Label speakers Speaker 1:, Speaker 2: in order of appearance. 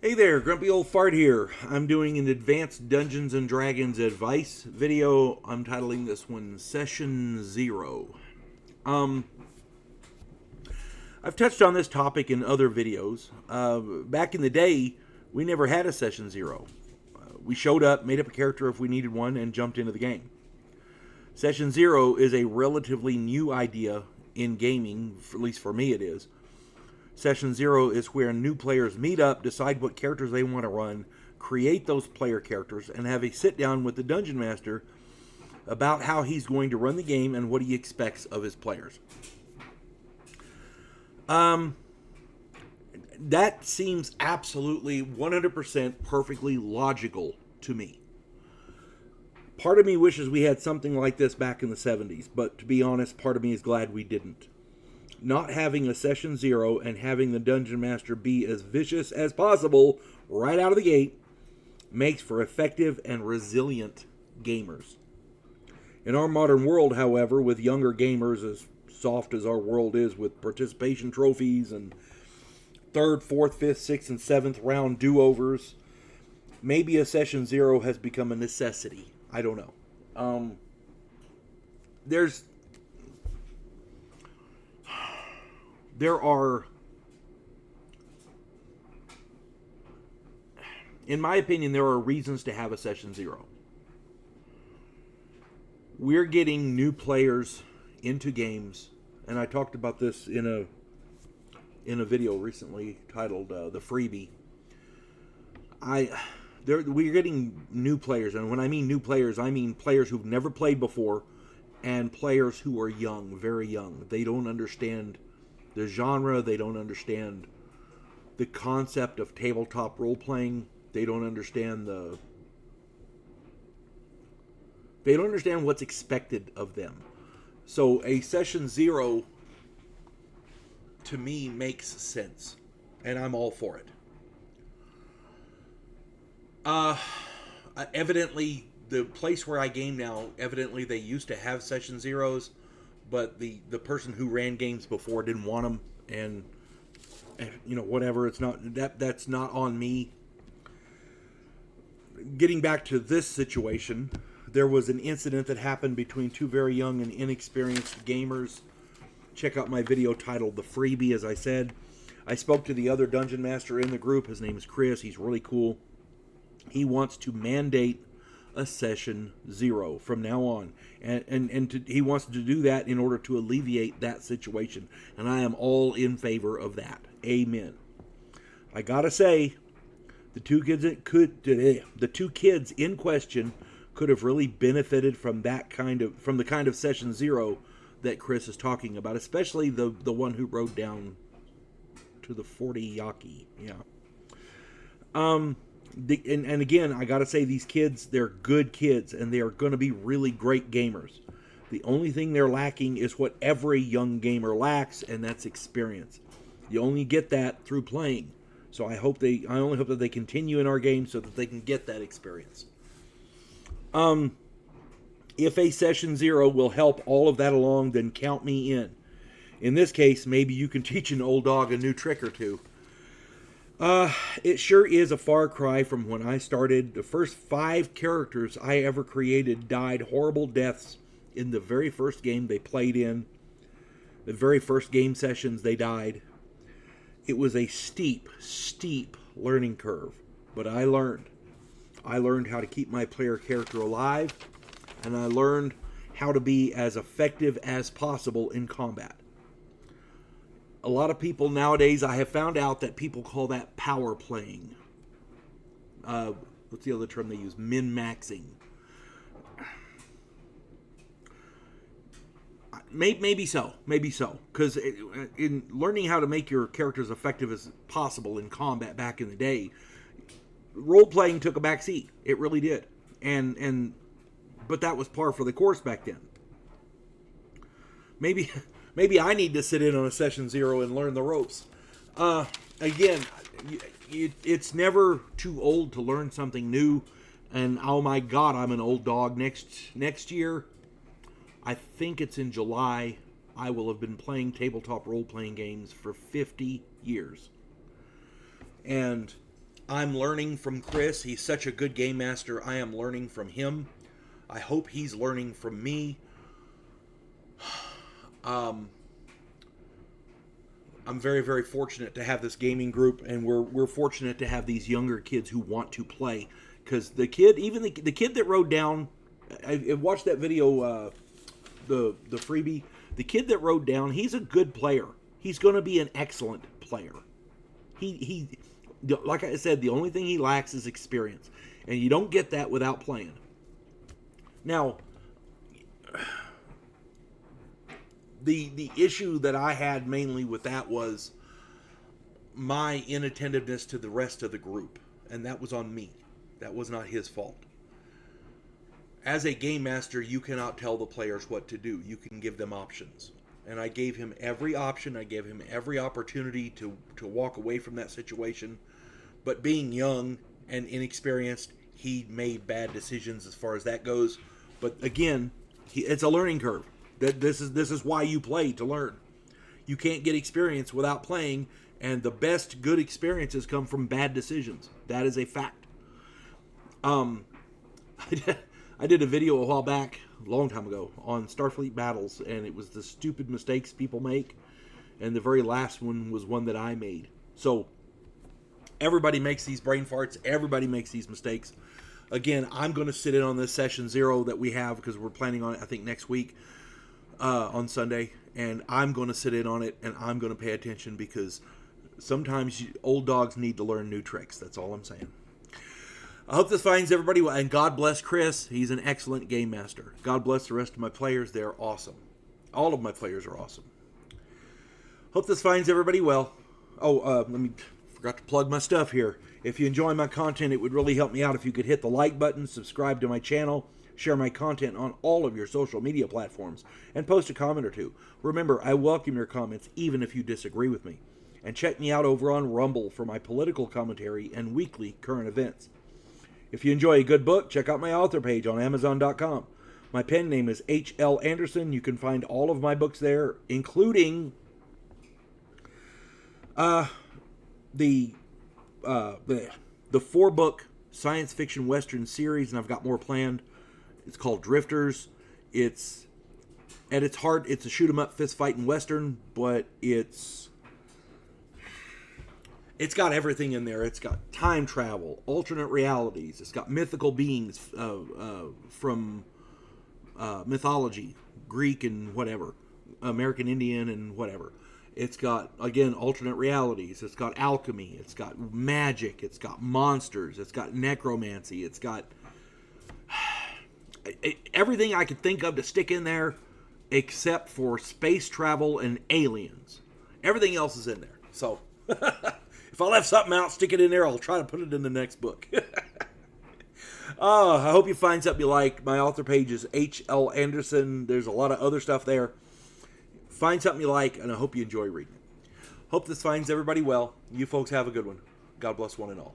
Speaker 1: Hey there, Grumpy Old Fart here. I'm doing an advanced Dungeons and Dragons advice video. I'm titling this one Session Zero. I've touched on this topic in other videos. Back in the day, we never had a Session Zero. We showed up, made up a character if we needed one, and jumped into the game. Session Zero is a relatively new idea in gaming, at least for me it is. Session Zero is where new players meet up, decide what characters they want to run, create those player characters, and have a sit down with the Dungeon Master about how he's going to run the game and what he expects of his players. That seems absolutely 100% perfectly logical to me. Part of me wishes we had something like this back in the 70s, but to be honest, part of me is glad we didn't. Not having a Session Zero and having the Dungeon Master be as vicious as possible right out of the gate makes for effective and resilient gamers. In our modern world, however, with younger gamers as soft as our world is with participation trophies and 3rd, 4th, 5th, 6th, and 7th round do-overs, maybe a Session Zero has become a necessity. I don't know. There are, in my opinion, there are reasons to have a Session Zero. We're getting new players into games, and I talked about this in a video recently titled "The Freebie." We're getting new players, and when I mean new players, I mean players who've never played before, and players who are young, very young. They don't understand the genre, they don't understand the concept of tabletop role-playing, they don't understand what's expected of them. So a Session Zero, to me, makes sense, and I'm all for it. Evidently, the place where I game now, evidently they used to have Session Zeros, but the person who ran games before didn't want them, and whatever. It's not that's not on me. Getting back to this situation, there was an incident that happened between two very young and inexperienced gamers. Check out my video titled "The Freebie." As I said, I spoke to the other dungeon master in the group. His name is Chris. He's really cool. He wants to mandate a Session Zero from now on, and he wants to do that in order to alleviate that situation, and I am all in favor of that. Amen. I gotta say, the two kids in question could have really benefited from the kind of Session Zero that Chris is talking about, especially the one who rode down to the 40 Yaki. Yeah. And again, I gotta say, these kids, they're good kids, and they are going to be really great gamers. The only thing they're lacking is what every young gamer lacks, and that's experience. You only get that through playing. So I only hope that they continue in our game so that they can get that experience. If a Session Zero will help all of that along, then count me in. In this case, maybe you can teach an old dog a new trick or two. It sure is a far cry from when I started. The first 5 characters I ever created died horrible deaths in the very first game they played in. The very first game sessions they died. It was a steep learning curve, but I learned. I learned how to keep my player character alive, and I learned how to be as effective as possible in combat. A lot of people nowadays, I have found out that people call that power playing. What's the other term they use? Min-maxing. Maybe so. Because in learning how to make your characters effective as possible in combat back in the day, role-playing took a back seat. It really did. But that was par for the course back then. Maybe I need to sit in on a Session Zero and learn the ropes. Again, it's never too old to learn something new. And oh my God, I'm an old dog. Next year, I think it's in July, I will have been playing tabletop role-playing games for 50 years. And I'm learning from Chris. He's such a good game master. I am learning from him. I hope he's learning from me. I'm very, very fortunate to have this gaming group, and we're fortunate to have these younger kids who want to play. Because the kid, even the kid that rode down, I watched that video, the freebie. The kid that rode down, he's a good player. He's going to be an excellent player. He, like I said, the only thing he lacks is experience, and you don't get that without playing. Now, the issue that I had mainly with that was my inattentiveness to the rest of the group, and that was on me. That was not his fault. As a game master, you cannot tell the players what to do. You can give them options. And I gave him every option. I gave him every opportunity to walk away from that situation. But being young and inexperienced, he made bad decisions as far as that goes. But again, it's a learning curve. This is why you play, to learn. You can't get experience without playing, and the best good experiences come from bad decisions. That is a fact. I did a video a while back, a long time ago, on Starfleet battles, and it was the stupid mistakes people make, and the very last one was one that I made. So, everybody makes these brain farts, everybody makes these mistakes. Again, I'm going to sit in on this session 0 that we have, because we're planning on it, I think, next week, on Sunday, and I'm going to sit in on it, and I'm going to pay attention, because sometimes old dogs need to learn new tricks. That's all I'm saying. I hope this finds everybody well, and God bless Chris. He's an excellent game master. God bless the rest of my players. They're awesome. All of my players are awesome. Hope this finds everybody well. Oh, forgot to plug my stuff here. If you enjoy my content, it would really help me out if you could hit the like button, subscribe to my channel, share my content on all of your social media platforms, and post a comment or two. Remember, I welcome your comments even if you disagree with me. And check me out over on Rumble for my political commentary and weekly current events. If you enjoy a good book, check out my author page on Amazon.com. My pen name is H.L. Anderson. You can find all of my books there, including the 4-book science fiction western series, and I've got more planned. It's called Drifters. It's at its heart, it's a shoot 'em up, fist fighting western, but it's got everything in there. It's got time travel, alternate realities. It's got mythical beings from mythology, Greek and whatever, American Indian and whatever. It's got, again, alternate realities. It's got alchemy. It's got magic. It's got monsters. It's got necromancy. It's got everything I could think of to stick in there except for space travel and aliens. Everything else is in there. So if I left something out, stick it in there. I'll try to put it in the next book. I hope you find something you like. My author page is H.L. Anderson. There's a lot of other stuff there. Find something you like, and I hope you enjoy reading it. Hope this finds everybody well. You folks have a good one. God bless one and all.